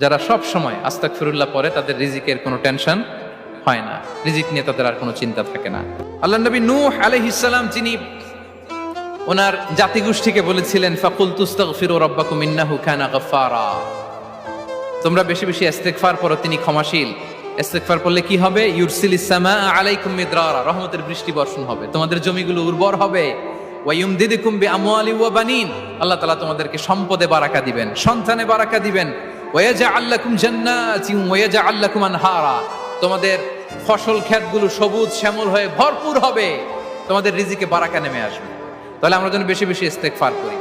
যারা সব সময় আস্তাগফিরুল্লাহ পড়ে তাদের রিজিকের কোনো টেনশন হয় না, রিজিক নিয়ে তাদের আর কোনো চিন্তা থাকে না। আল্লাহ নবী নূহ আলাইহিস সালাম যিনি ওনার জাতিগোষ্ঠীকে বলেছিলেন ফাকুল তুস্তাগফিরু রাব্বাকুম ইন্নাহু কানা গাফফারা, তোমরা বেশি বেশি ইস্তেগফার করো, তিনি ক্ষমাশীল। ইস্তেগফার করলে কি হবে? ইউরসিলিস সামা আলাইকুম মিদরারা, রহমতের বৃষ্টি বর্ষণ হবে, তোমাদের জমিগুলো উর্বর হবে। ওয়া ইউমদিদুকুম বিআমওয়ালি ওয়া বানিন, আল্লাহ তাআলা তোমাদেরকে সম্পদে বারাকা দিবেন, সন্তানে বারাকা দিবেন। ওয়া ইয়াজআল লাকুম জান্নাতিন ওয়া ইয়াজআল লাকুম আনহারা, তোমাদের ফসল ক্ষেতগুলো সবুজ শ্যামল হয়ে ভরপুর হবে, তোমাদের রিজিকে বারাকা নেমে আসবে। তাহলে আমরা যেন বেশি বেশি ইস্তেগফার করি।